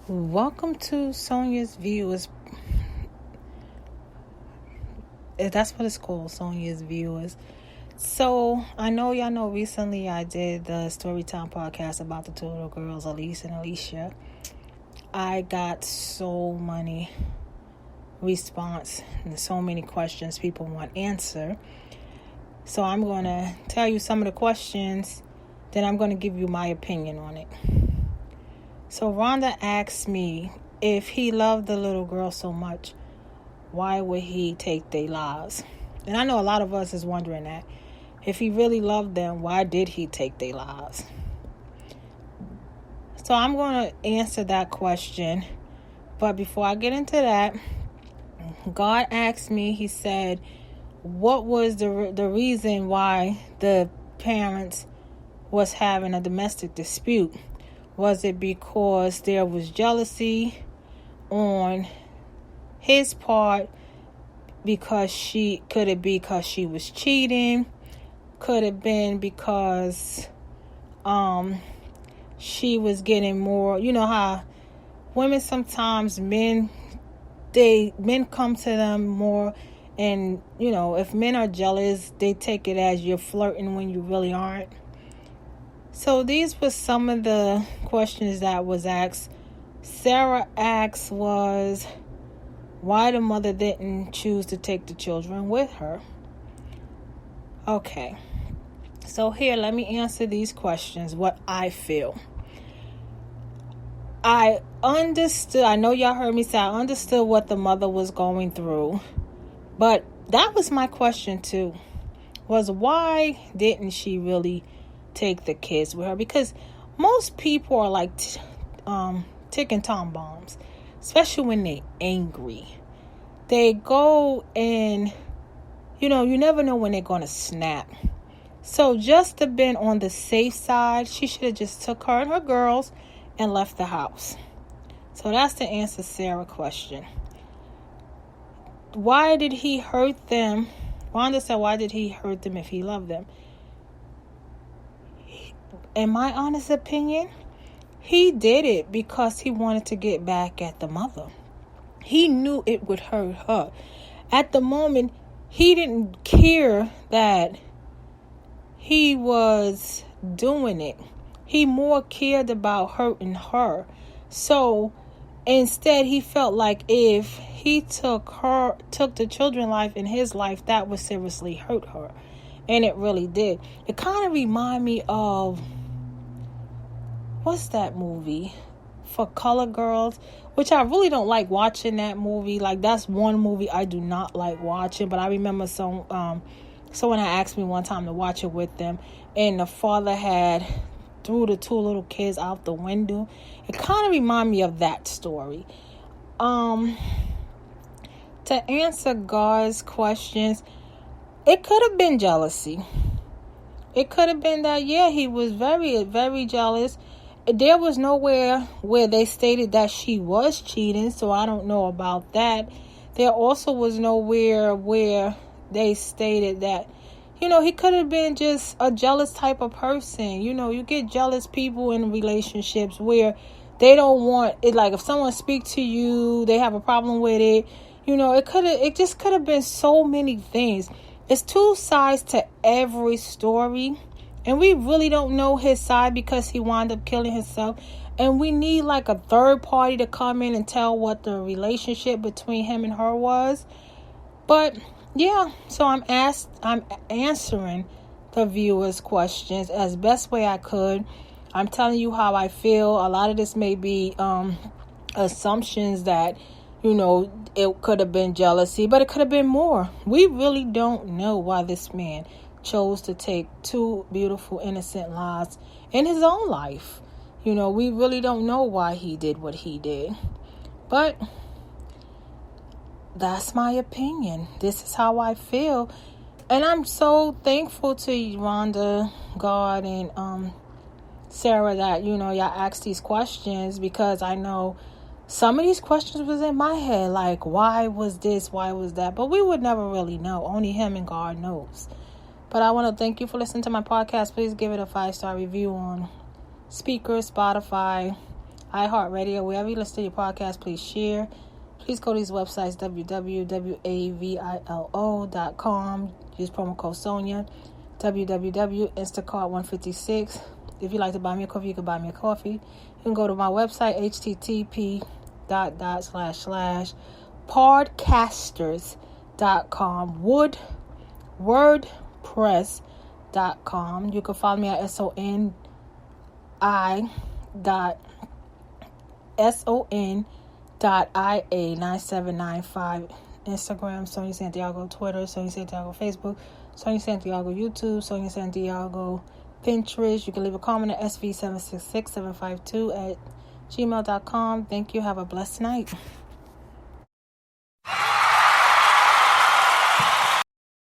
Welcome to Sonia's Viewers. That's what it's called, Sonia's Viewers. So, I know y'all know recently I did the Storytime podcast about the two little girls, Alyse and Alyse. I got so many response and so many questions people want answer. So, I'm going to tell you some of the questions, then I'm going to give you my opinion on it. So Rhonda asked me, if he loved the little girl so much, why would he take their lives? And I know a lot of us is wondering that. If he really loved them, why did he take their lives? So I'm going to answer that question. But before I get into that, God asked me, he said, what was the reason why the parents was having a domestic dispute? Was it because there was jealousy on his part? Could it be because she was cheating? Could it been because she was getting more? You know how women sometimes men come to them more, and you know, if men are jealous, they take it as you're flirting when you really aren't. So these were some of the questions that was asked. Sarah asked was why the mother didn't choose to take the children with her. Okay, so here, let me answer these questions, what I feel. I understood, I know y'all heard me say I understood what the mother was going through, but that was my question too, was why didn't she really take the kids with her? Because most people are like ticking time bombs, especially when they're angry. They go and, you know, you never know when they're going to snap. So just to been on the safe side, she should have just took her and her girls and left the house. So that's the answer to Sarah's question. Why did he hurt them? Wanda said, why did he hurt them if he loved them? In my honest opinion, he did it because he wanted to get back at the mother. He knew it would hurt her. At the moment, he didn't care that he was doing it. He more cared about hurting her. So instead, he felt like if he took the children's life in his life, that would seriously hurt her. And it really did. It kind of reminded me of, what's that movie? For Color Girls, which I really don't like watching that movie. Like, that's one movie I do not like watching. But I remember someone had asked me one time to watch it with them, and the father had threw the two little kids out the window. It kind of reminded me of that story. To answer God's questions, it could have been jealousy. It could have been that, yeah, he was very, very jealous. There was nowhere where they stated that she was cheating, so I don't know about that. There also was nowhere where they stated that, you know, he could have been just a jealous type of person. You know, you get jealous people in relationships where they don't want it. Like, if someone speaks to you, they have a problem with it. You know, it just could have been so many things. It's two sides to every story. And we really don't know his side because he wound up killing himself. And we need like a third party to come in and tell what the relationship between him and her was. But yeah, so I'm answering the viewers' questions as best way I could. I'm telling you how I feel. A lot of this may be assumptions that, you know, it could have been jealousy, but it could have been more. We really don't know why this man chose to take two beautiful, innocent lives in his own life. You know, we really don't know why he did what he did. But that's my opinion. This is how I feel. And I'm so thankful to Rhonda, God, and Sarah that, you know, y'all asked these questions, because I know some of these questions was in my head. Like, why was this? Why was that? But we would never really know. Only him and God knows. But I want to thank you for listening to my podcast. Please give it a 5-star review on Speaker, Spotify, iHeartRadio, wherever you listen to your podcast, please share. Please go to these websites, www.avilo.com. Use promo code Sonia. www.instacart156. If you'd like to buy me a coffee, you can buy me a coffee. You can go to my website, http://podcasters.com, wordpress.com. You can follow me at SONIA9795, Instagram, Sonia Santiago, Twitter, Sonia Santiago, Facebook, Sonia Santiago, YouTube, Sonia Santiago, Pinterest. You can leave a comment at SV766752 at gmail.com. Thank you. Have a blessed night.